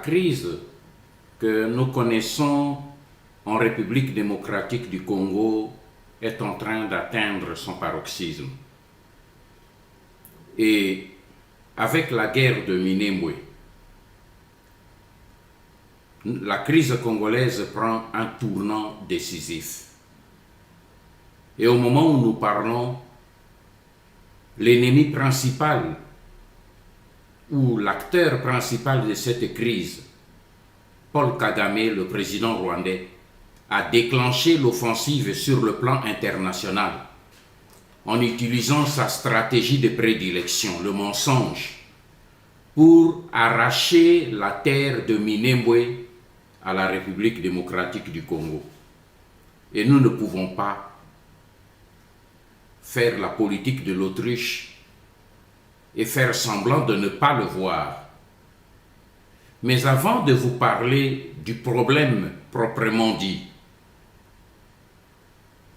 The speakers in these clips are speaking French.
crise que nous connaissons en République démocratique du Congo est en train d'atteindre son paroxysme. Et avec la guerre de Minembwe, la crise congolaise prend un tournant décisif. Et au moment où nous parlons, l'ennemi principal ou l'acteur principal de cette crise, Paul Kagame, le président rwandais, a déclenché l'offensive sur le plan international en utilisant sa stratégie de prédilection, le mensonge, pour arracher la terre de Minembwe à la République démocratique du Congo. Et nous ne pouvons pas faire la politique de l'autruche et faire semblant de ne pas le voir. Mais avant de vous parler du problème proprement dit,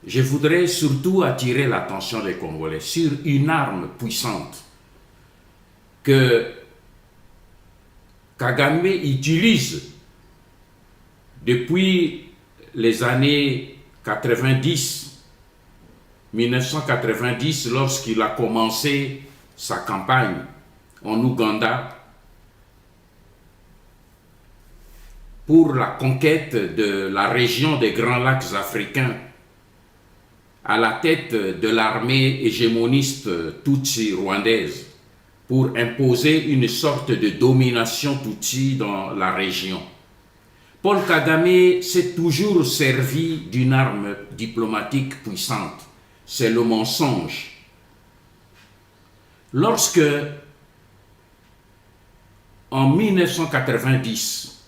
je voudrais surtout attirer l'attention des Congolais sur une arme puissante que Kagame utilise depuis les années 1990, lorsqu'il a commencé sa campagne en Ouganda pour la conquête de la région des Grands Lacs africains à la tête de l'armée hégémoniste Tutsi rwandaise pour imposer une sorte de domination Tutsi dans la région. Paul Kagame s'est toujours servi d'une arme diplomatique puissante, c'est le mensonge. Lorsque, en 1990,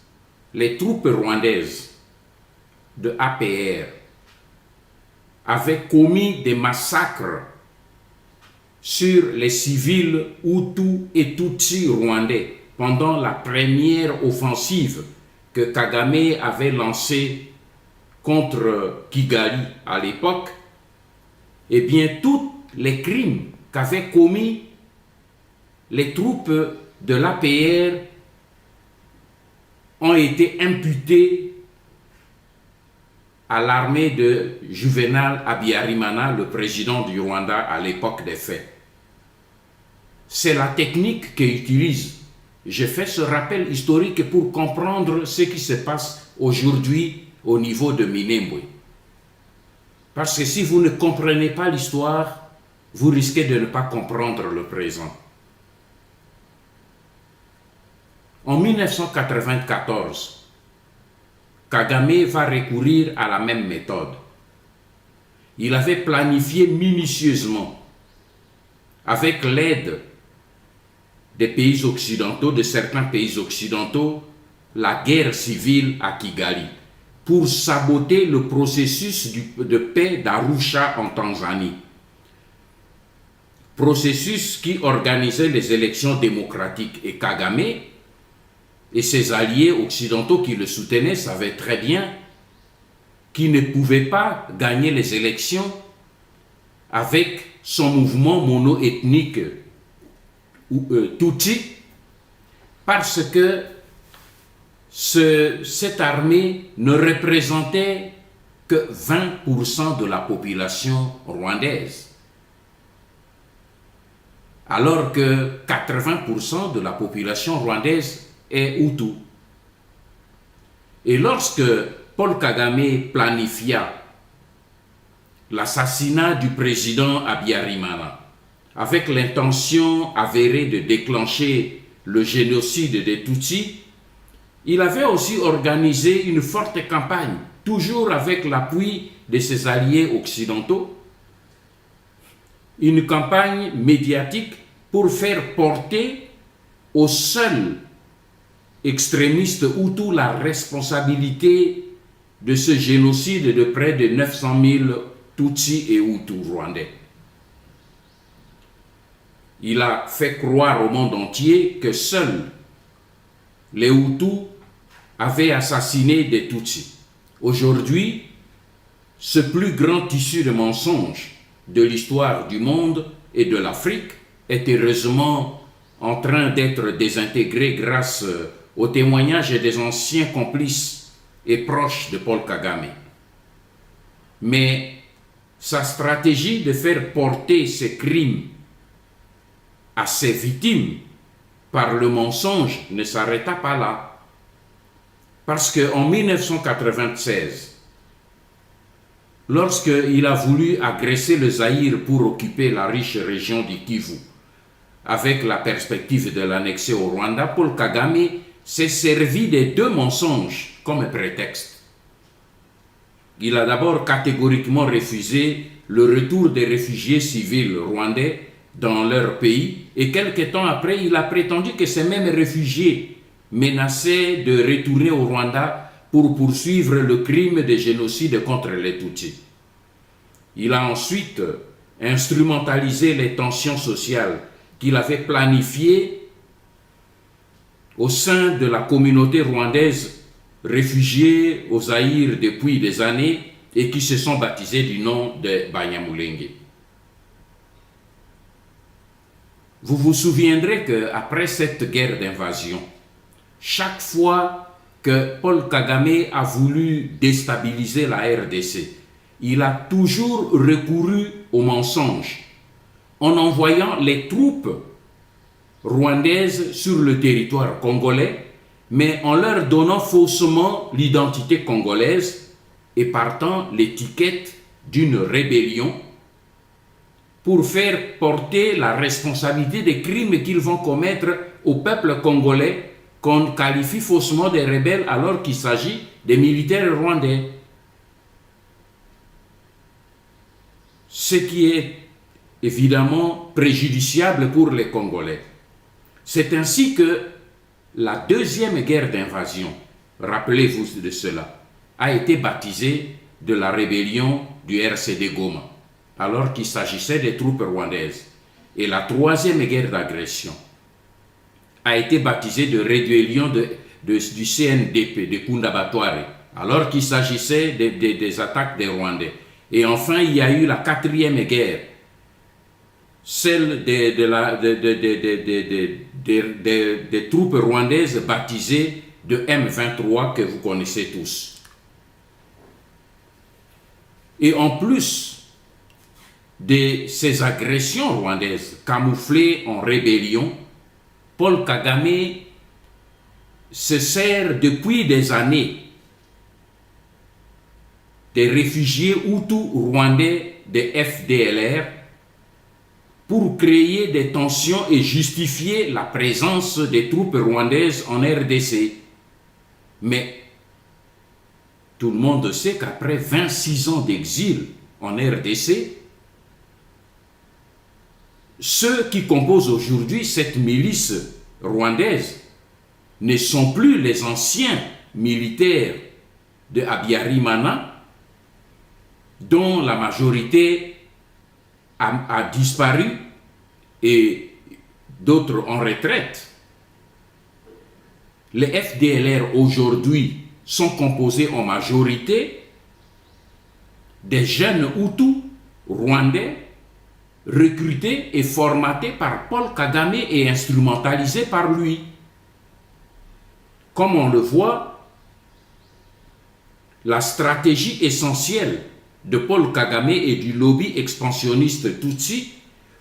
les troupes rwandaises de APR avaient commis des massacres sur les civils Hutus et Tutsis rwandais pendant la première offensive que Kagame avait lancée contre Kigali à l'époque, eh bien, tous les crimes qu'avaient commis les troupes de l'APR ont été imputés à l'armée de Juvenal Habyarimana, le président du Rwanda à l'époque des faits. C'est la technique qu'utilise. J'ai fait ce rappel historique pour comprendre ce qui se passe aujourd'hui au niveau de Minembwe. Parce que si vous ne comprenez pas l'histoire, vous risquez de ne pas comprendre le présent. En 1994, Kagame va recourir à la même méthode. Il avait planifié minutieusement, avec l'aide des pays occidentaux, de certains pays occidentaux, la guerre civile à Kigali, pour saboter le processus de paix d'Arusha en Tanzanie. Processus qui organisait les élections démocratiques. Et Kagame et ses alliés occidentaux qui le soutenaient savaient très bien qu'il ne pouvait pas gagner les élections avec son mouvement mono-ethnique Tutsi, parce que cette armée ne représentait que 20% de la population rwandaise, alors que 80% de la population rwandaise est Hutu. Et lorsque Paul Kagame planifia l'assassinat du président Habyarimana avec l'intention avérée de déclencher le génocide des Tutsis, il avait aussi organisé une forte campagne, toujours avec l'appui de ses alliés occidentaux, une campagne médiatique pour faire porter aux seuls extrémistes Hutus la responsabilité de ce génocide de près de 900 000 Tutsis et Hutus rwandais. Il a fait croire au monde entier que seuls les Hutus avaient assassiné des Tutsis. Aujourd'hui, ce plus grand tissu de mensonges de l'histoire du monde et de l'Afrique est heureusement en train d'être désintégré grâce au témoignage des anciens complices et proches de Paul Kagame. Mais sa stratégie de faire porter ses crimes à ses victimes par le mensonge ne s'arrêta pas là. Parce qu'en 1996, lorsqu'il a voulu agresser le Zaïre pour occuper la riche région du Kivu, avec la perspective de l'annexer au Rwanda, Paul Kagame s'est servi des deux mensonges comme prétexte. Il a d'abord catégoriquement refusé le retour des réfugiés civils rwandais dans leur pays et quelque temps après, il a prétendu que ces mêmes réfugiés menaçaient de retourner au Rwanda pour poursuivre le crime de génocide contre les Tutsis. Il a ensuite instrumentalisé les tensions sociales qu'il avait planifiées au sein de la communauté rwandaise réfugiés au Zaïre depuis des années et qui se sont baptisés du nom de Banyamulenge. Vous vous souviendrez qu'après cette guerre d'invasion, chaque fois que Paul Kagame a voulu déstabiliser la RDC, il a toujours recouru au mensonge en envoyant les troupes rwandaises sur le territoire congolais, mais en leur donnant faussement l'identité congolaise et partant l'étiquette d'une rébellion pour faire porter la responsabilité des crimes qu'ils vont commettre au peuple congolais qu'on qualifie faussement de rebelles alors qu'il s'agit des militaires rwandais. Ce qui est évidemment préjudiciable pour les Congolais. C'est ainsi que la deuxième guerre d'invasion, rappelez-vous de cela, a été baptisée de la rébellion du RCD Goma, alors qu'il s'agissait des troupes rwandaises. Et la troisième guerre d'agression a été baptisée de rébellion du CNDP, de Kundabatware, alors qu'il s'agissait des attaques des Rwandais. Et enfin, il y a eu la quatrième guerre, celle des troupes rwandaises baptisées de M23 que vous connaissez tous. Et en plus de ces agressions rwandaises camouflées en rébellion, Paul Kagame se sert depuis des années des réfugiés hutus rwandais de FDLR pour créer des tensions et justifier la présence des troupes rwandaises en RDC. Mais tout le monde sait qu'après 26 ans d'exil en RDC, ceux qui composent aujourd'hui cette milice rwandaise ne sont plus les anciens militaires de Habyarimana, dont la majorité a disparu et d'autres en retraite. Les FDLR aujourd'hui sont composés en majorité des jeunes Hutus rwandais recrutés et formatés par Paul Kagame et instrumentalisés par lui. Comme on le voit, la stratégie essentielle de Paul Kagame et du lobby expansionniste Tutsi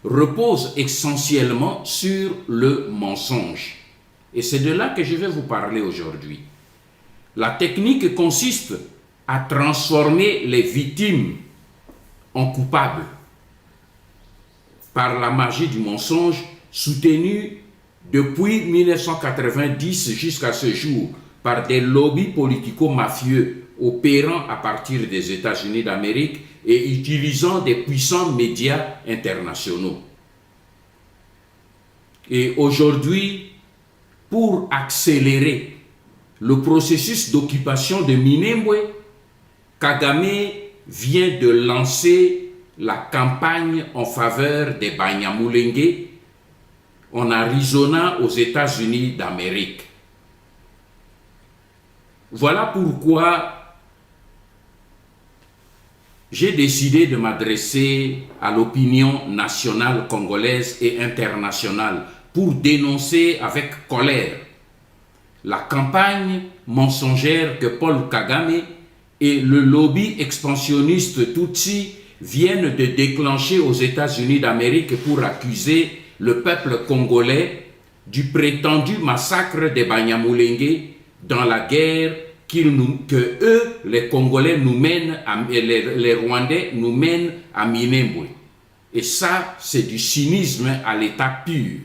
repose essentiellement sur le mensonge. Et c'est de là que je vais vous parler aujourd'hui. La technique consiste à transformer les victimes en coupables par la magie du mensonge soutenue depuis 1990 jusqu'à ce jour par des lobbies politico-mafieux opérant à partir des États-Unis d'Amérique et utilisant des puissants médias internationaux. Et aujourd'hui, pour accélérer le processus d'occupation de Minembwe, Kagame vient de lancer la campagne en faveur des Banyamulenge en Arizona aux États-Unis d'Amérique. Voilà pourquoi j'ai décidé de m'adresser à l'opinion nationale congolaise et internationale pour dénoncer avec colère la campagne mensongère que Paul Kagame et le lobby expansionniste Tutsi viennent de déclencher aux États-Unis d'Amérique pour accuser le peuple congolais du prétendu massacre des Banyamulenge dans la guerre que eux, les Congolais, nous mènent, les Rwandais nous mènent à Minembwe. Et ça, c'est du cynisme à l'état pur.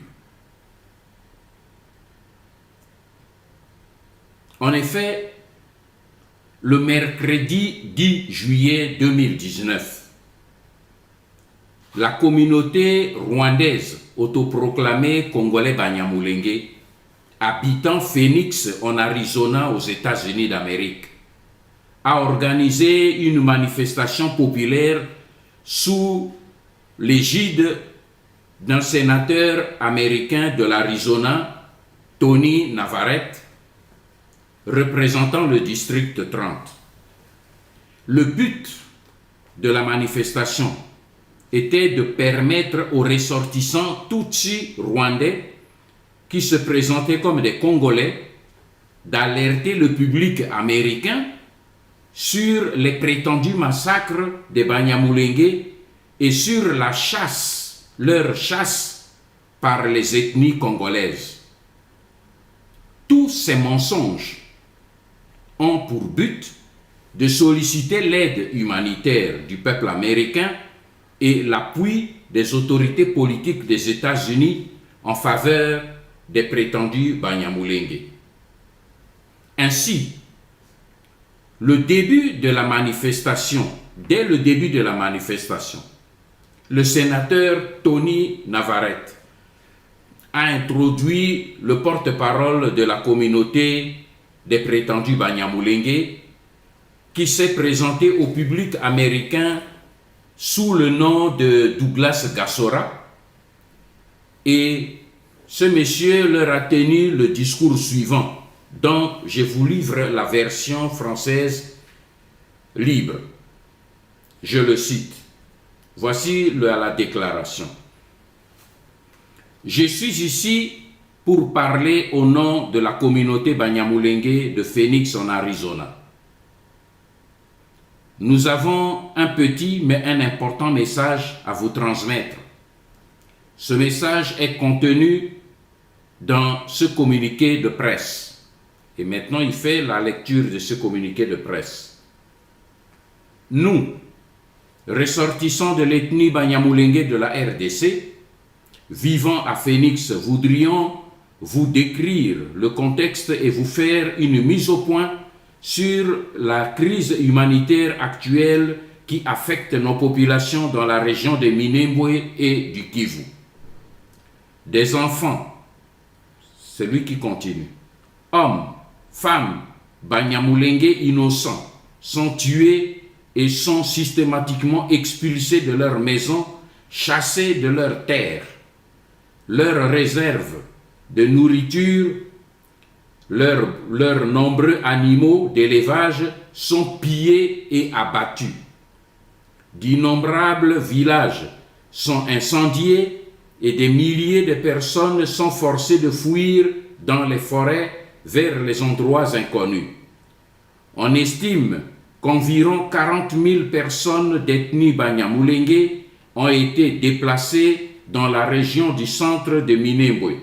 En effet, le mercredi 10 juillet 2019, la communauté rwandaise autoproclamée Congolais Banyamulenge, habitant Phoenix en Arizona aux États-Unis d'Amérique, a organisé une manifestation populaire sous l'égide d'un sénateur américain de l'Arizona, Tony Navarrete, représentant le district 30. Le but de la manifestation était de permettre aux ressortissants Tutsi rwandais qui se présentaient comme des Congolais d'alerter le public américain sur les prétendus massacres des Banyamulenge et sur la chasse, leur chasse par les ethnies congolaises. Tous ces mensonges ont pour but de solliciter l'aide humanitaire du peuple américain et l'appui des autorités politiques des États-Unis en faveur des prétendus Banyamulenge. Ainsi, dès le début de la manifestation, le sénateur Tony Navarrete a introduit le porte-parole de la communauté des prétendus Banyamulenge qui s'est présenté au public américain sous le nom de Douglas Gassora, et ce monsieur leur a tenu le discours suivant, dont je vous livre la version française libre. Je le cite. Voici la déclaration. Je suis ici pour parler au nom de la communauté Banyamulenge de Phoenix en Arizona. Nous avons un petit mais un important message à vous transmettre. Ce message est contenu dans ce communiqué de presse. Et maintenant, il fait la lecture de ce communiqué de presse. Nous, ressortissants de l'ethnie Banyamulenge de la RDC, vivant à Phoenix, voudrions vous décrire le contexte et vous faire une mise au point sur la crise humanitaire actuelle qui affecte nos populations dans la région de Minembwe et du Kivu. Des enfants, c'est lui qui continue, hommes, femmes, Banyamulenge innocents sont tués et sont systématiquement expulsés de leurs maisons, chassés de leurs terres. Leurs réserves de nourriture, leurs nombreux animaux d'élevage sont pillés et abattus. D'innombrables villages sont incendiés et des milliers de personnes sont forcées de fuir dans les forêts vers les endroits inconnus. On estime qu'environ 40 000 personnes d'ethnie Banyamulenge ont été déplacées dans la région du centre de Minembwe.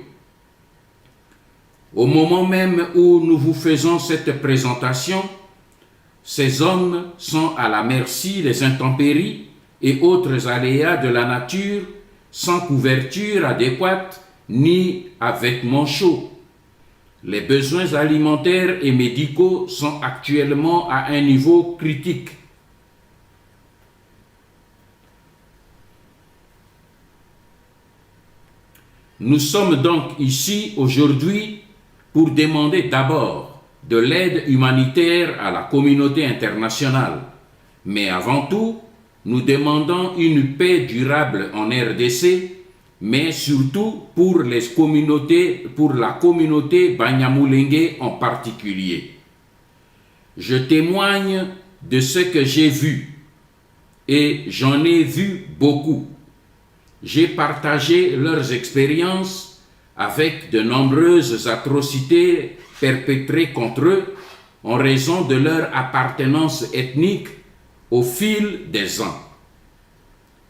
Au moment même où nous vous faisons cette présentation, ces hommes sont à la merci des intempéries et autres aléas de la nature, sans couverture adéquate ni à vêtements chauds. Les besoins alimentaires et médicaux sont actuellement à un niveau critique. Nous sommes donc ici aujourd'hui pour demander d'abord de l'aide humanitaire à la communauté internationale. Mais avant tout, nous demandons une paix durable en RDC, mais surtout pour la communauté Banyamulenge en particulier. Je témoigne de ce que j'ai vu, et j'en ai vu beaucoup. J'ai partagé leurs expériences avec de nombreuses atrocités perpétrés contre eux en raison de leur appartenance ethnique au fil des ans.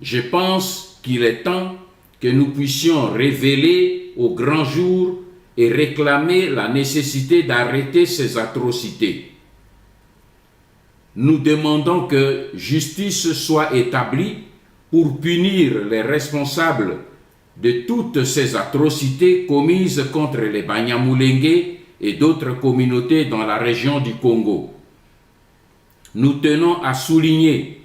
Je pense qu'il est temps que nous puissions révéler au grand jour et réclamer la nécessité d'arrêter ces atrocités. Nous demandons que justice soit établie pour punir les responsables de toutes ces atrocités commises contre les Banyamulenge et d'autres communautés dans la région du Congo. Nous tenons à souligner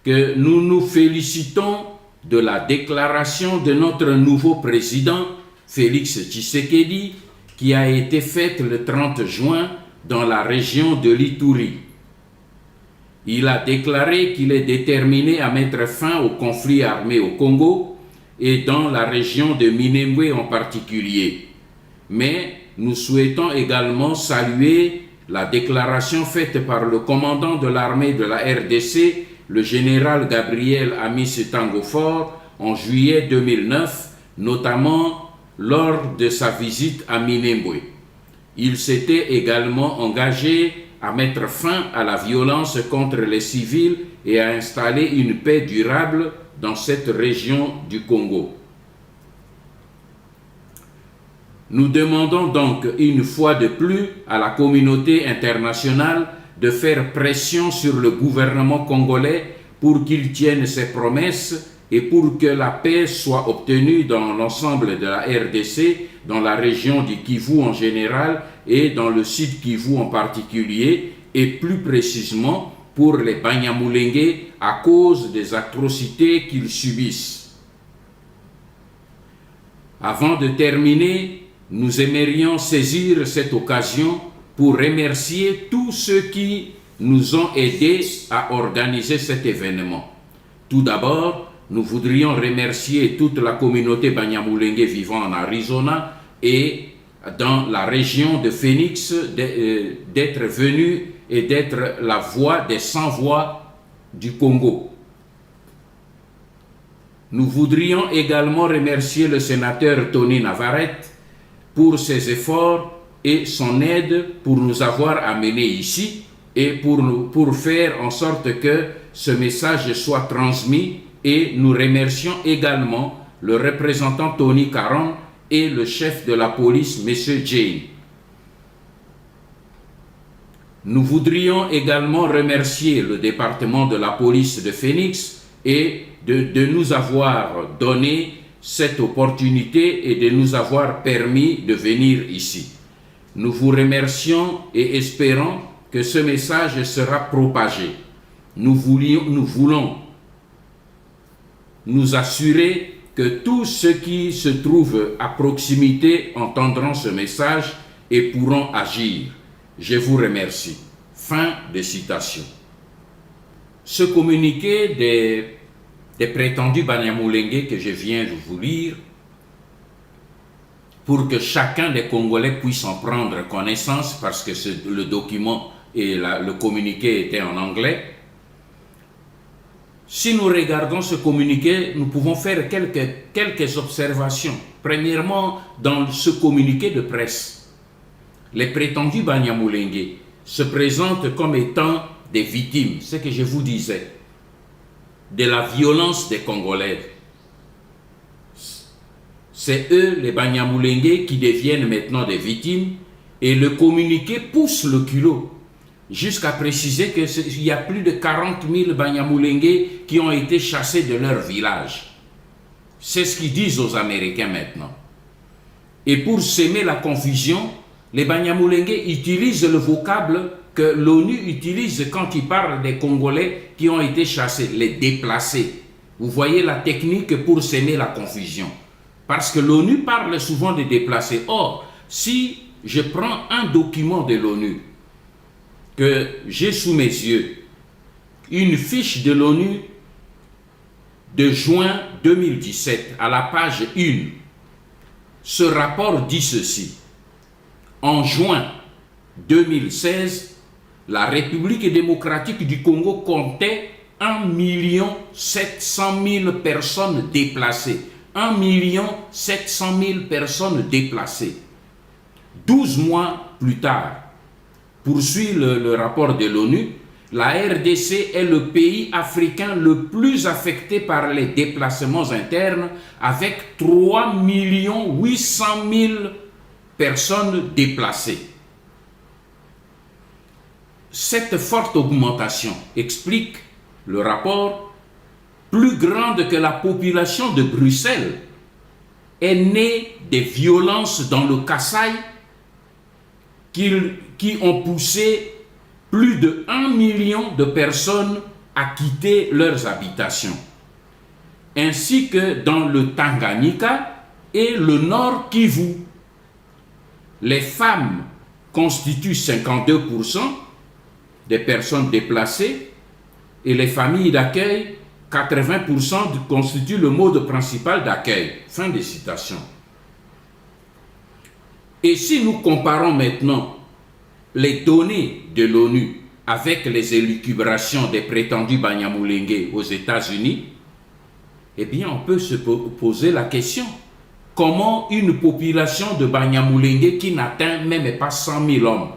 que nous nous félicitons de la déclaration de notre nouveau président, Félix Tshisekedi, qui a été faite le 30 juin dans la région de l'Ituri. Il a déclaré qu'il est déterminé à mettre fin au conflit armé au Congo et dans la région de Minembwe en particulier. Mais nous souhaitons également saluer la déclaration faite par le commandant de l'armée de la RDC, le général Gabriel Amis Tangofor, en juillet 2009, notamment lors de sa visite à Minembwe. Il s'était également engagé à mettre fin à la violence contre les civils et à installer une paix durable dans cette région du Congo. Nous demandons donc une fois de plus à la communauté internationale de faire pression sur le gouvernement congolais pour qu'il tienne ses promesses et pour que la paix soit obtenue dans l'ensemble de la RDC, dans la région du Kivu en général et dans le Sud Kivu en particulier, et plus précisément pour les Banyamulenge à cause des atrocités qu'ils subissent. Avant de terminer, nous aimerions saisir cette occasion pour remercier tous ceux qui nous ont aidés à organiser cet événement. Tout d'abord, nous voudrions remercier toute la communauté Banyamulenge vivant en Arizona et dans la région de Phoenix d'être venus et d'être la voix des sans-voix du Congo. Nous voudrions également remercier le sénateur Tony Navarrete pour ses efforts et son aide pour nous avoir amenés ici et pour faire en sorte que ce message soit transmis. Et nous remercions également le représentant Tony Caron et le chef de la police, M. Jane. Nous voudrions également remercier le département de la police de Phoenix et de nous avoir donné cette opportunité et de nous avoir permis de venir ici. Nous vous remercions et espérons que ce message sera propagé. Nous voulons nous assurer que tous ceux qui se trouvent à proximité entendront ce message et pourront agir. Je vous remercie. Fin de citation. Ce communiqué des prétendus Banyamulenge que je viens de vous lire, pour que chacun des Congolais puisse en prendre connaissance, parce que le document et le communiqué étaient en anglais. Si nous regardons ce communiqué, nous pouvons faire quelques observations. Premièrement, dans ce communiqué de presse, les prétendus Banyamulenge se présentent comme étant des victimes, ce que je vous disais, de la violence des Congolais. C'est eux, les Banyamulenge, qui deviennent maintenant des victimes, et le communiqué pousse le culot jusqu'à préciser qu'il y a plus de 40 000 Banyamulenge qui ont été chassés de leur village. C'est ce qu'ils disent aux Américains maintenant. Et pour semer la confusion, les Banyamulenge utilisent le vocable que l'ONU utilise quand il parle des Congolais qui ont été chassés, les déplacés. Vous voyez la technique pour semer la confusion. Parce que l'ONU parle souvent des déplacés. Or, si je prends un document de l'ONU que j'ai sous mes yeux, une fiche de l'ONU de juin 2017 à la page 1, ce rapport dit ceci. En juin 2016, la République démocratique du Congo comptait 1 700 000 personnes déplacées. 1 700 000 personnes déplacées. 12 mois plus tard, poursuit le rapport de l'ONU, la RDC est le pays africain le plus affecté par les déplacements internes avec 3 800 000 personnes déplacées. Cette forte augmentation explique le rapport, plus grande que la population de Bruxelles, est née des violences dans le Kasaï qui ont poussé plus de 1 million de personnes à quitter leurs habitations, ainsi que dans le Tanganyika et le Nord Kivu. Les femmes constituent 52% des personnes déplacées et les familles d'accueil, 80% constituent le mode principal d'accueil. Fin de citation. Et si nous comparons maintenant les données de l'ONU avec les élucubrations des prétendus Banyamulenge aux États-Unis, eh bien on peut se poser la question. Comment une population de Banyamulenge qui n'atteint même pas 100 000 hommes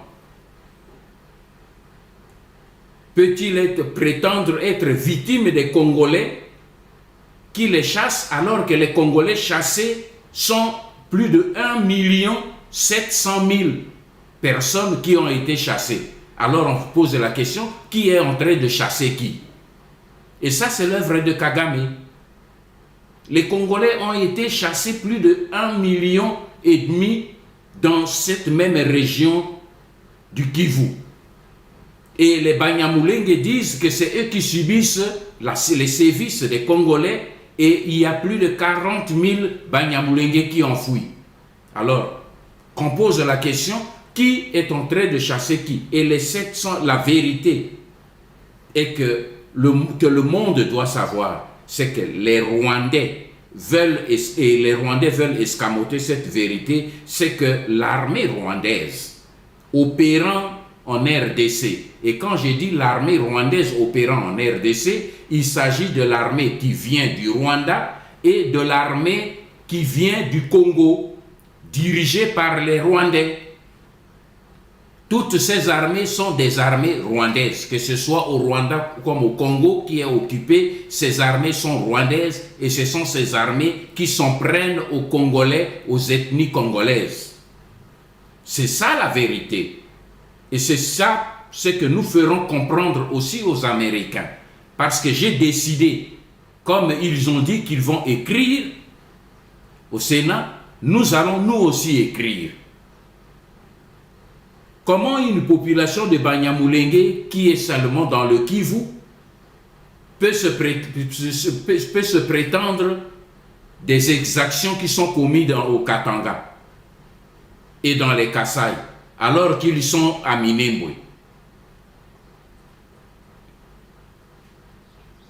peut-il prétendre être victime des Congolais qui les chassent alors que les Congolais chassés sont plus de 1 700 000 personnes qui ont été chassées. Alors on pose la question, qui est en train de chasser qui? Et ça c'est l'œuvre de Kagame. Les Congolais ont été chassés plus de 1,5 million dans cette même région du Kivu. Et les Banyamulenge disent que c'est eux qui subissent les sévices des Congolais et il y a plus de 40 000 Banyamulenge qui ont fui. Alors, qu'on pose la question, qui est en train de chasser qui? Et les 700, la vérité est que le monde doit savoir, c'est que les Rwandais veulent escamoter cette vérité, c'est que l'armée rwandaise opérant en RDC, et quand je dis l'armée rwandaise opérant en RDC, il s'agit de l'armée qui vient du Rwanda et de l'armée qui vient du Congo, dirigée par les Rwandais. Toutes ces armées sont des armées rwandaises, que ce soit au Rwanda comme au Congo qui est occupé, ces armées sont rwandaises et ce sont ces armées qui s'en prennent aux Congolais, aux ethnies congolaises. C'est ça la vérité. Et c'est ça ce que nous ferons comprendre aussi aux Américains. Parce que j'ai décidé, comme ils ont dit qu'ils vont écrire au Sénat, nous allons nous aussi écrire. Comment une population de Banyamulenge qui est seulement dans le Kivu peut se prétendre des exactions qui sont commises au Katanga et dans les Kasaï, alors qu'ils sont à Minembwe.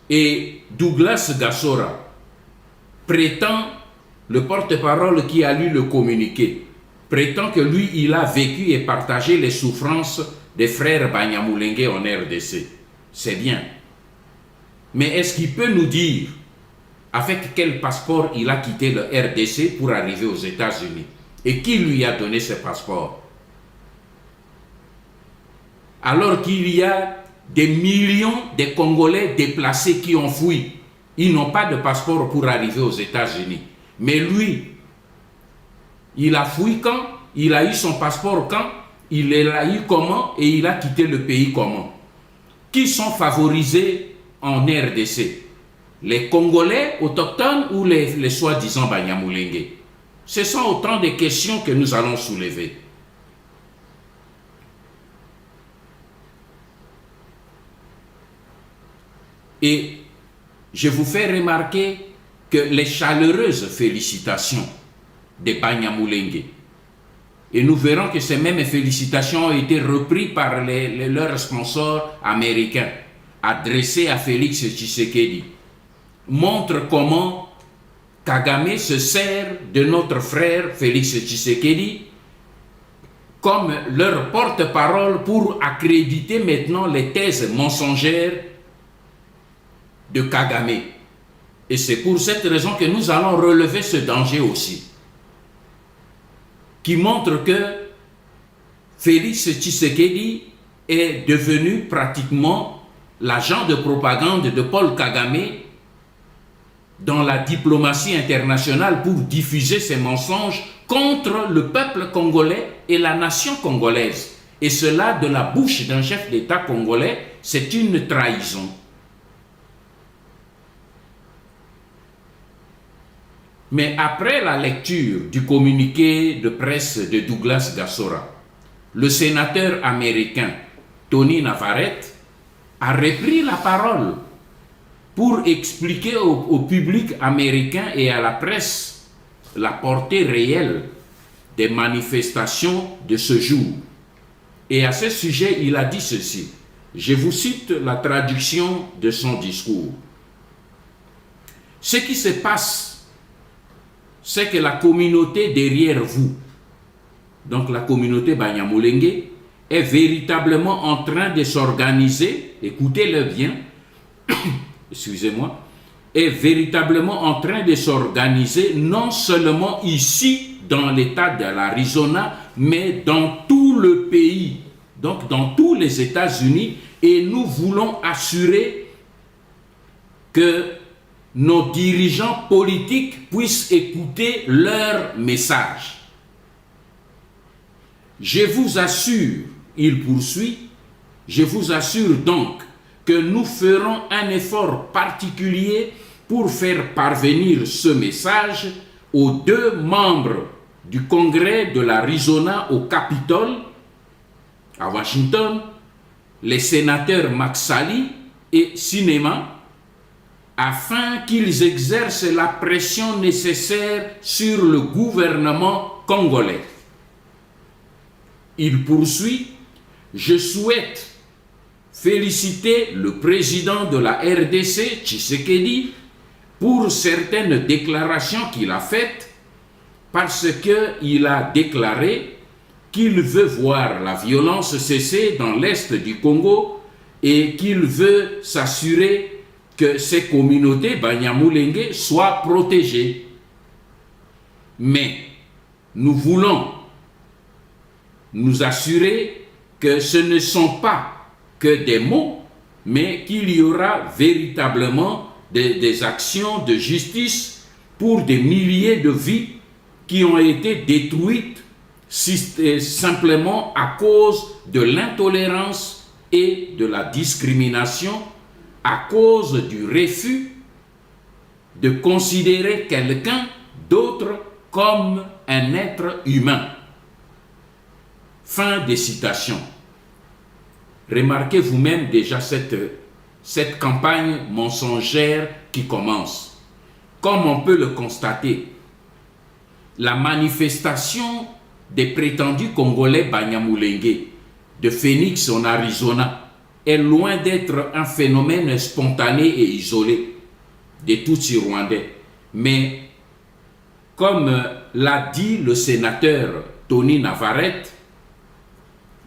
Et Douglas Gassora prétend, le porte-parole qui a lu le communiqué, prétend que lui, il a vécu et partagé les souffrances des frères Banyamulenge en RDC. C'est bien. Mais est-ce qu'il peut nous dire avec quel passeport il a quitté le RDC pour arriver aux États-Unis? Et qui lui a donné ce passeport? Alors qu'il y a des millions de Congolais déplacés qui ont fui. Ils n'ont pas de passeport pour arriver aux États-Unis. Mais lui, il a fui quand? Il a eu son passeport quand? Il l'a eu comment? Et il a quitté le pays comment? Qui sont favorisés en RDC? Les Congolais autochtones ou les soi-disant Banyamulenge? Ce sont autant de questions que nous allons soulever. Et je vous fais remarquer que les chaleureuses félicitations des Banyamulenge, et nous verrons que ces mêmes félicitations ont été reprises par leurs sponsors américains, adressées à Félix Tshisekedi, montrent comment Kagame se sert de notre frère Félix Tshisekedi comme leur porte-parole pour accréditer maintenant les thèses mensongères de Kagame. Et c'est pour cette raison que nous allons relever ce danger aussi, qui montre que Félix Tshisekedi est devenu pratiquement l'agent de propagande de Paul Kagame dans la diplomatie internationale pour diffuser ses mensonges contre le peuple congolais et la nation congolaise. Et cela de la bouche d'un chef d'État congolais, c'est une trahison. Mais après la lecture du communiqué de presse de Douglas Gassora, le sénateur américain Tony Navarrete a repris la parole pour expliquer au public américain et à la presse la portée réelle des manifestations de ce jour. Et à ce sujet, il a dit ceci. Je vous cite la traduction de son discours. Ce qui se passe, c'est que la communauté derrière vous, donc la communauté Banyamulenge, est véritablement en train de s'organiser, écoutez-le bien, excusez-moi, est véritablement en train de s'organiser non seulement ici dans l'état de l'Arizona, mais dans tout le pays, donc dans tous les États-Unis, et nous voulons assurer que nos dirigeants politiques puissent écouter leur message. Je vous assure, il poursuit, je vous assure donc que nous ferons un effort particulier pour faire parvenir ce message aux 2 membres du Congrès de l'Arizona au Capitole, à Washington, les sénateurs Max Sally et Sinema, afin qu'ils exercent la pression nécessaire sur le gouvernement congolais. Il poursuit, je souhaite féliciter le président de la RDC, Tshisekedi, pour certaines déclarations qu'il a faites, parce qu'il a déclaré qu'il veut voir la violence cesser dans l'est du Congo et qu'il veut s'assurer que ces communautés Banyamulenge soient protégées. Mais nous voulons nous assurer que ce ne sont pas que des mots, mais qu'il y aura véritablement des actions de justice pour des milliers de vies qui ont été détruites simplement à cause de l'intolérance et de la discrimination, à cause du refus de considérer quelqu'un d'autre comme un être humain. Fin des citations. Remarquez vous-même déjà cette campagne mensongère qui commence. Comme on peut le constater, la manifestation des prétendus Congolais Banyamulenge de Phoenix en Arizona est loin d'être un phénomène spontané et isolé des Tutsis rwandais. Mais, comme l'a dit le sénateur Tony Navarrete,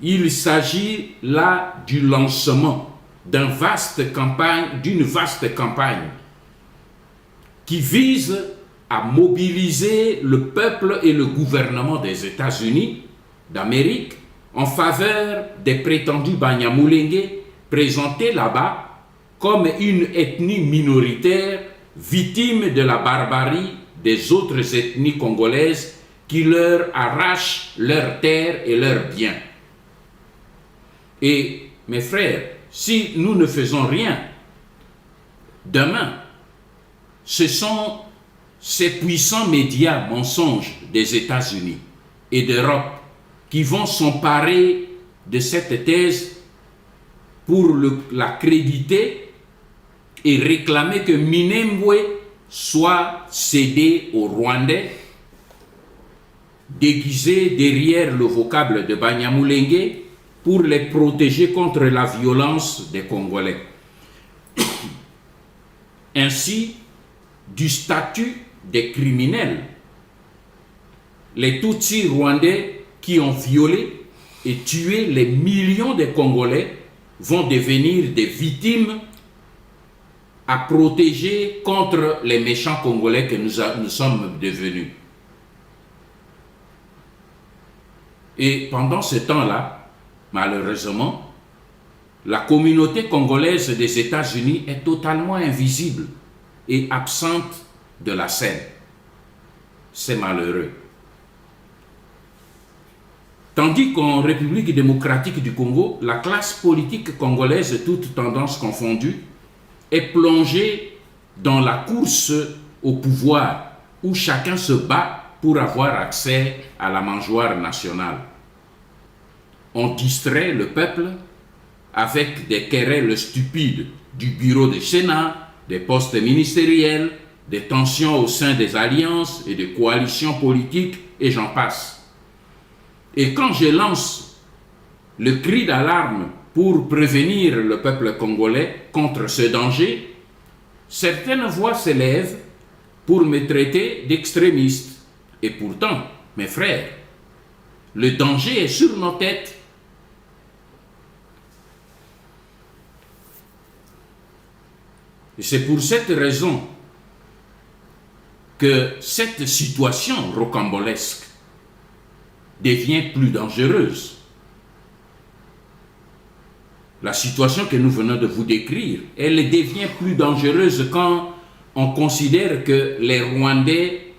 il s'agit là du lancement d'une vaste campagne qui vise à mobiliser le peuple et le gouvernement des États-Unis d'Amérique en faveur des prétendus Banyamulenge présentés là-bas comme une ethnie minoritaire victime de la barbarie des autres ethnies congolaises qui leur arrachent leurs terres et leurs biens. Et mes frères, si nous ne faisons rien, demain, ce sont ces puissants médias mensonges des États-Unis et d'Europe qui vont s'emparer de cette thèse pour l'accréditer et réclamer que Minembwe soit cédé aux Rwandais, déguisé derrière le vocable de Banyamulenge pour les protéger contre la violence des Congolais. Ainsi, du statut des criminels, les Tutsis rwandais qui ont violé et tué les millions de Congolais vont devenir des victimes à protéger contre les méchants Congolais que nous sommes devenus. Et pendant ce temps-là, malheureusement, la communauté congolaise des États-Unis est totalement invisible et absente de la scène. C'est malheureux. Tandis qu'en République démocratique du Congo, la classe politique congolaise, toutes tendances confondues, est plongée dans la course au pouvoir où chacun se bat pour avoir accès à la mangeoire nationale. On distrait le peuple avec des querelles stupides du bureau du Sénat, des postes ministériels, des tensions au sein des alliances et des coalitions politiques, et j'en passe. Et quand je lance le cri d'alarme pour prévenir le peuple congolais contre ce danger, certaines voix s'élèvent pour me traiter d'extrémiste. Et pourtant, mes frères, le danger est sur nos têtes. Et c'est pour cette raison que cette situation rocambolesque devient plus dangereuse. La situation que nous venons de vous décrire, elle devient plus dangereuse quand on considère que les Rwandais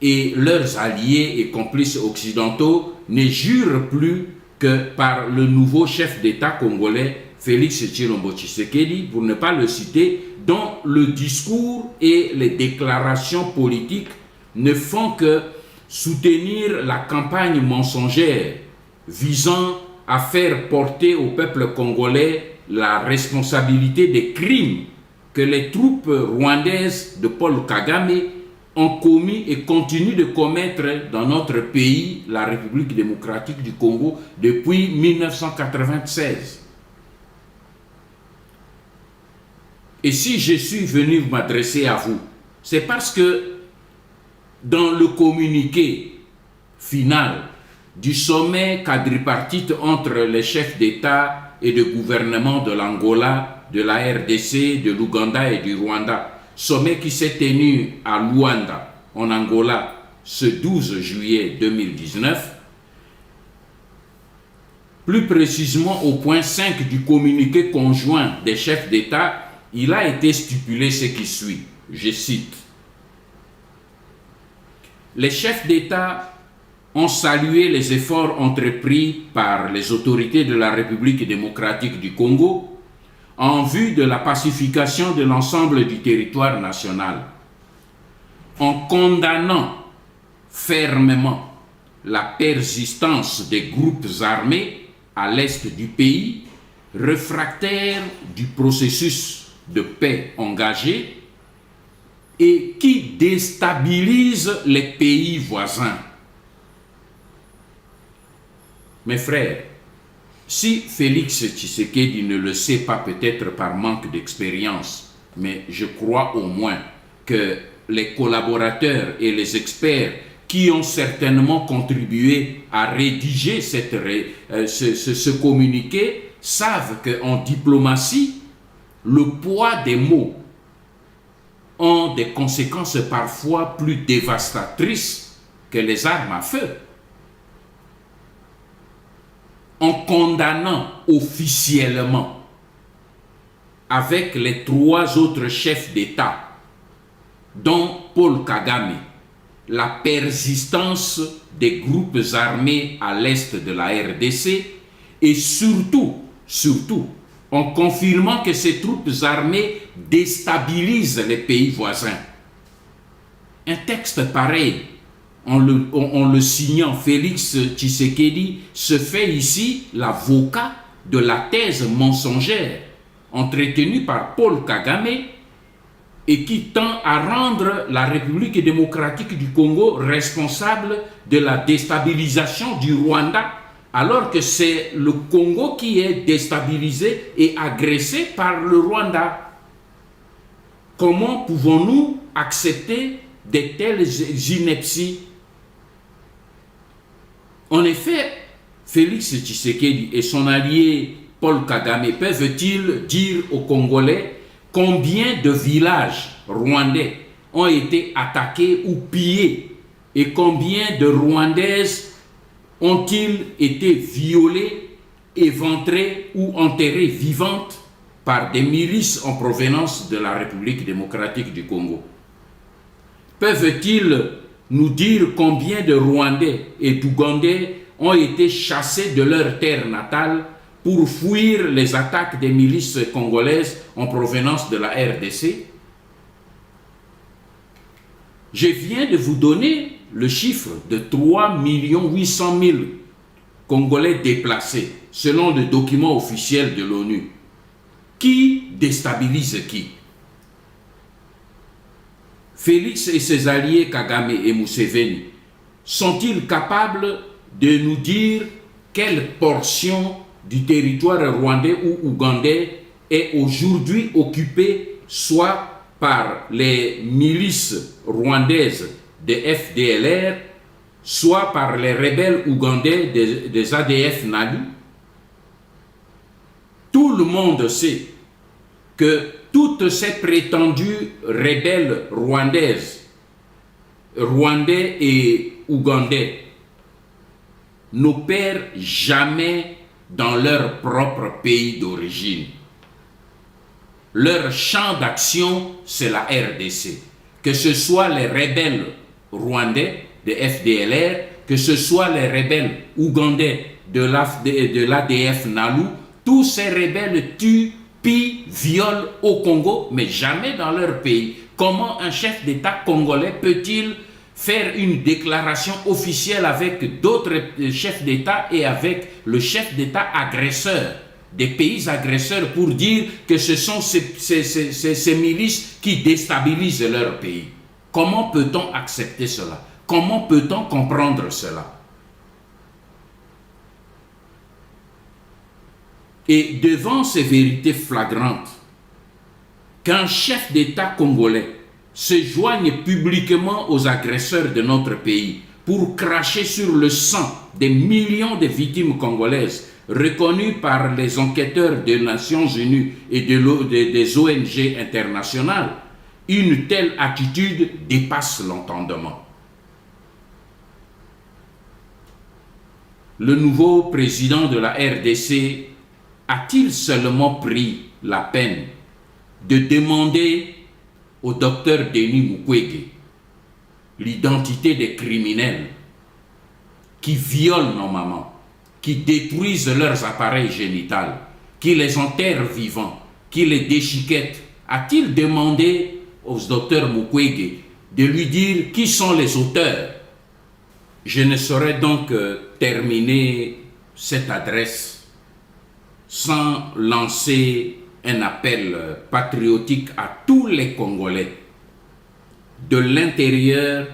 et leurs alliés et complices occidentaux ne jurent plus que par le nouveau chef d'État congolais, Félix Tshilombo Tshisekedi, pour ne pas le citer, dont le discours et les déclarations politiques ne font que soutenir la campagne mensongère visant à faire porter au peuple congolais la responsabilité des crimes que les troupes rwandaises de Paul Kagame ont commis et continuent de commettre dans notre pays, la République démocratique du Congo, depuis 1996. Et si je suis venu m'adresser à vous, c'est parce que dans le communiqué final du sommet quadripartite entre les chefs d'État et de gouvernement de l'Angola, de la RDC, de l'Ouganda et du Rwanda, sommet qui s'est tenu à Luanda, en Angola, ce 12 juillet 2019, plus précisément au point 5 du communiqué conjoint des chefs d'État, il a été stipulé ce qui suit, je cite. Les chefs d'État ont salué les efforts entrepris par les autorités de la République démocratique du Congo en vue de la pacification de l'ensemble du territoire national, en condamnant fermement la persistance des groupes armés à l'est du pays, réfractaires du processus de paix engagé et qui déstabilisent les pays voisins. Mes frères, si Félix Tshisekedi ne le sait pas peut-être par manque d'expérience, mais je crois au moins que les collaborateurs et les experts qui ont certainement contribué à rédiger ce communiqué savent qu'en diplomatie, le poids des mots ont des conséquences parfois plus dévastatrices que les armes à feu. En condamnant officiellement avec les 3 autres chefs d'État, dont Paul Kagame, la persistance des groupes armés à l'est de la RDC et surtout, en confirmant que ces troupes armées déstabilisent les pays voisins. Un texte pareil, en le signant Félix Tshisekedi, se fait ici l'avocat de la thèse mensongère entretenue par Paul Kagame et qui tend à rendre la République démocratique du Congo responsable de la déstabilisation du Rwanda, alors que c'est le Congo qui est déstabilisé et agressé par le Rwanda. Comment pouvons-nous accepter de telles inepties? En effet, Félix Tshisekedi et son allié Paul Kagame peuvent-ils dire aux Congolais combien de villages rwandais ont été attaqués ou pillés et combien de Rwandaises ont-ils été violées, éventrées ou enterrées vivantes par des milices en provenance de la République démocratique du Congo? Peuvent-ils nous dire combien de Rwandais et d'Ougandais ont été chassés de leur terre natale pour fuir les attaques des milices congolaises en provenance de la RDC? Je viens de vous donner le chiffre de 3 800 000 Congolais déplacés, selon le document officiel de l'ONU. Qui déstabilise qui? Félix et ses alliés Kagame et Museveni sont-ils capables de nous dire quelle portion du territoire rwandais ou ougandais est aujourd'hui occupée soit par les milices rwandaises des FDLR, soit par les rebelles ougandais des ADF NALU? Tout le monde sait que toutes ces prétendues rebelles rwandaises, rwandais et ougandais, n'opèrent jamais dans leur propre pays d'origine. Leur champ d'action, c'est la RDC. Que ce soit les rebelles rwandais de FDLR, que ce soit les rebelles ougandais de l'ADF NALU, tous ces rebelles tuent, pillent, violent au Congo, mais jamais dans leur pays. Comment un chef d'État congolais peut-il faire une déclaration officielle avec d'autres chefs d'État et avec le chef d'État agresseur des pays agresseurs pour dire que ce sont ces milices qui déstabilisent leur pays? Comment peut-on accepter cela? Comment peut-on comprendre cela? Et devant ces vérités flagrantes, qu'un chef d'État congolais se joigne publiquement aux agresseurs de notre pays pour cracher sur le sang des millions de victimes congolaises reconnues par les enquêteurs des Nations Unies et des ONG internationales, une telle attitude dépasse l'entendement. Le nouveau président de la RDC a-t-il seulement pris la peine de demander au docteur Denis Mukwege l'identité des criminels qui violent nos mamans, qui détruisent leurs appareils génitaux, qui les enterrent vivants, qui les déchiquettent? A-t-il demandé au docteur Mukwege de lui dire qui sont les auteurs? Je ne saurais donc terminer cette adresse sans lancer un appel patriotique à tous les Congolais, de l'intérieur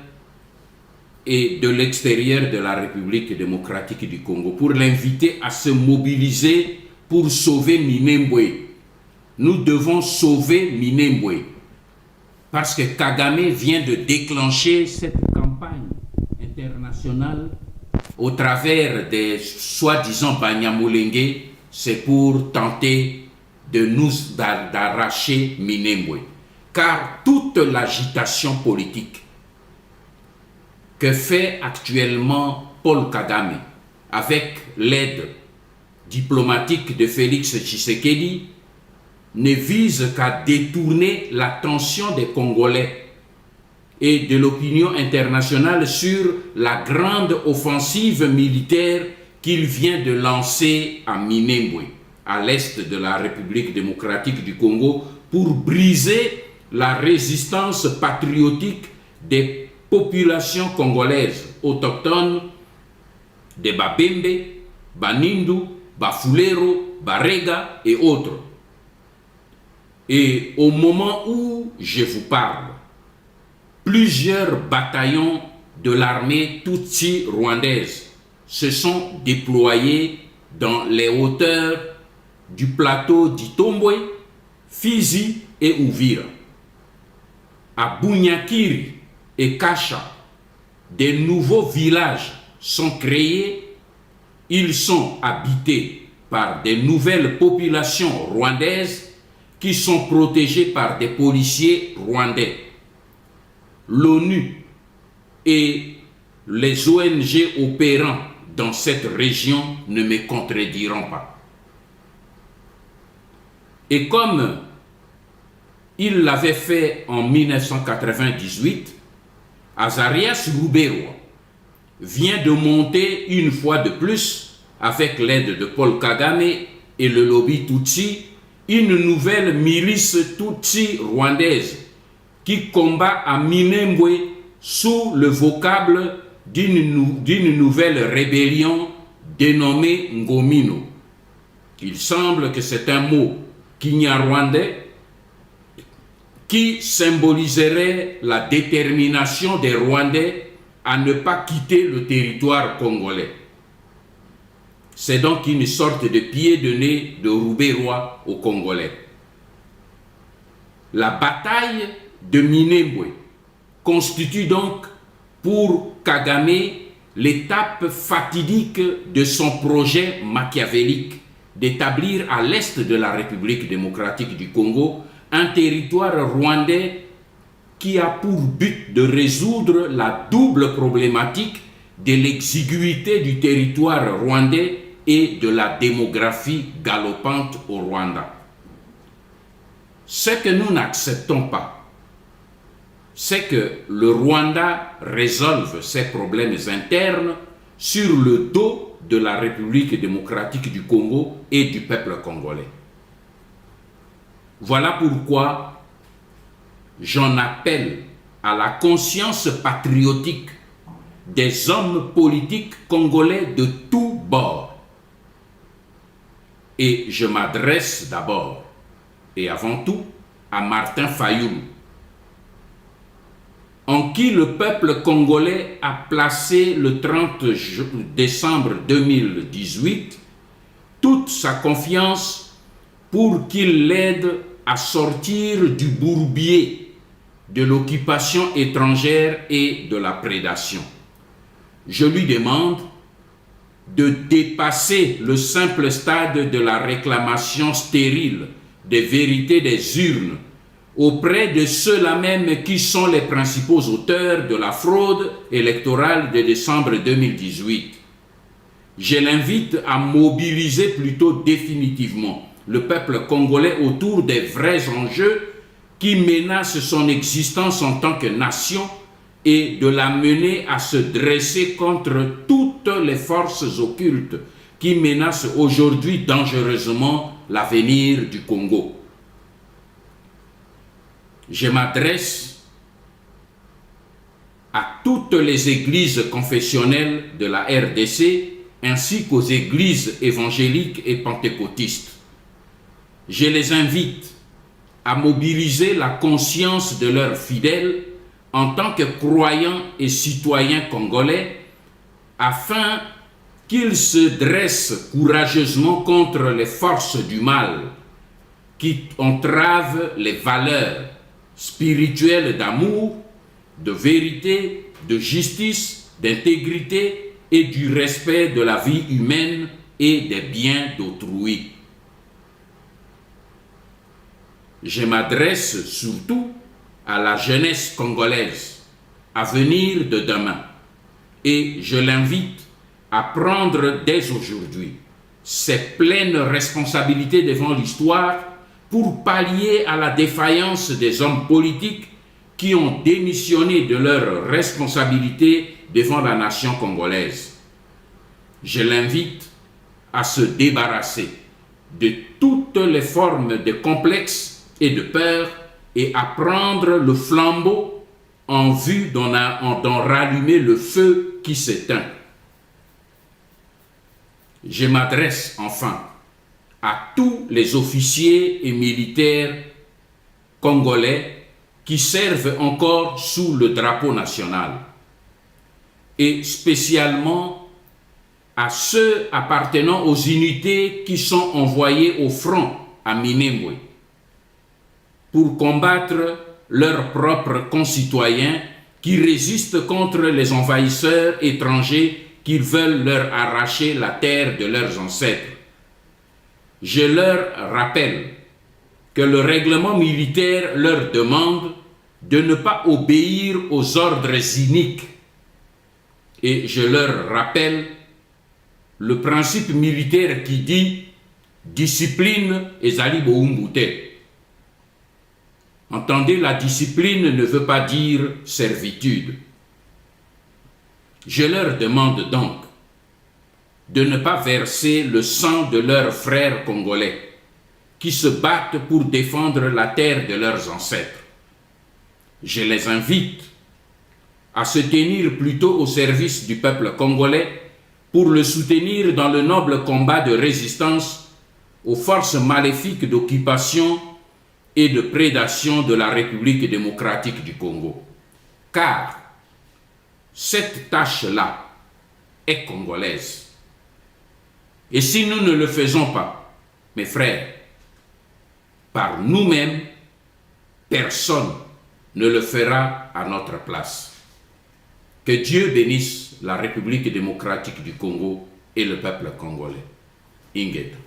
et de l'extérieur de la République démocratique du Congo, pour l'inviter à se mobiliser pour sauver Minembwe. Nous devons sauver Minembwe, parce que Kagame vient de déclencher cette campagne internationale au travers des soi-disant Banyamulenge. C'est pour tenter de nous d'arracher Minembwe. Car toute l'agitation politique que fait actuellement Paul Kagame avec l'aide diplomatique de Félix Tshisekedi ne vise qu'à détourner l'attention des Congolais et de l'opinion internationale sur la grande offensive militaire qu'il vient de lancer à Minembwe, à l'est de la République démocratique du Congo, pour briser la résistance patriotique des populations congolaises autochtones, des Babembe, Banindu, Bafulero, Barega et autres. Et au moment où je vous parle, plusieurs bataillons de l'armée Tutsi rwandaise se sont déployés dans les hauteurs du plateau d'Itombwe, Fizi et Uvira. À Bunyakiri et Kasha, des nouveaux villages sont créés. Ils sont habités par des nouvelles populations rwandaises qui sont protégées par des policiers rwandais. L'ONU et les ONG opérant dans cette région ne me contrediront pas. Et comme il l'avait fait en 1998, Azarias Ruberwa vient de monter une fois de plus, avec l'aide de Paul Kagame et le lobby Tutsi, une nouvelle milice Tutsi rwandaise qui combat à Minembwe sous le vocable d'une nouvelle rébellion dénommée Ngomino. Il semble que c'est un mot kinyarwandais qui symboliserait la détermination des Rwandais à ne pas quitter le territoire congolais. C'est donc une sorte de pied de nez de Ruberwa aux Congolais. La bataille de Minembwe constitue donc pour Kagame l'étape fatidique de son projet machiavélique d'établir à l'est de la République démocratique du Congo un territoire rwandais qui a pour but de résoudre la double problématique de l'exiguïté du territoire rwandais et de la démographie galopante au Rwanda. Ce que nous n'acceptons pas, c'est que le Rwanda résolve ses problèmes internes sur le dos de la République démocratique du Congo et du peuple congolais. Voilà pourquoi j'en appelle à la conscience patriotique des hommes politiques congolais de tous bords. Et je m'adresse d'abord et avant tout à Martin Fayoulou, en qui le peuple congolais a placé le 30 décembre 2018 toute sa confiance pour qu'il l'aide à sortir du bourbier de l'occupation étrangère et de la prédation. Je lui demande de dépasser le simple stade de la réclamation stérile des vérités des urnes auprès de ceux-là même qui sont les principaux auteurs de la fraude électorale de décembre 2018. Je l'invite à mobiliser plutôt définitivement le peuple congolais autour des vrais enjeux qui menacent son existence en tant que nation et de la mener à se dresser contre toutes les forces occultes qui menacent aujourd'hui dangereusement l'avenir du Congo. Je m'adresse à toutes les églises confessionnelles de la RDC ainsi qu'aux églises évangéliques et pentecôtistes. Je les invite à mobiliser la conscience de leurs fidèles en tant que croyants et citoyens congolais afin qu'ils se dressent courageusement contre les forces du mal qui entravent les valeurs spirituelles d'amour, de vérité, de justice, d'intégrité et du respect de la vie humaine et des biens d'autrui. Je m'adresse surtout à la jeunesse congolaise, à venir de demain, et je l'invite à prendre dès aujourd'hui ses pleines responsabilités devant l'histoire pour pallier à la défaillance des hommes politiques qui ont démissionné de leurs responsabilités devant la nation congolaise. Je l'invite à se débarrasser de toutes les formes de complexes et de peur et à prendre le flambeau en vue d'en rallumer le feu qui s'éteint. Je m'adresse enfin à tous les officiers et militaires congolais qui servent encore sous le drapeau national et spécialement à ceux appartenant aux unités qui sont envoyées au front à Minembwe pour combattre leurs propres concitoyens qui résistent contre les envahisseurs étrangers qui veulent leur arracher la terre de leurs ancêtres. Je leur rappelle que le règlement militaire leur demande de ne pas obéir aux ordres iniques. Et je leur rappelle le principe militaire qui dit discipline ezali boumbu te. Entendez, la discipline ne veut pas dire servitude. Je leur demande donc de ne pas verser le sang de leurs frères congolais qui se battent pour défendre la terre de leurs ancêtres. Je les invite à se tenir plutôt au service du peuple congolais pour le soutenir dans le noble combat de résistance aux forces maléfiques d'occupation et de prédation de la République démocratique du Congo. Car cette tâche-là est congolaise. Et si nous ne le faisons pas, mes frères, par nous-mêmes, personne ne le fera à notre place. Que Dieu bénisse la République démocratique du Congo et le peuple congolais. Ingeto.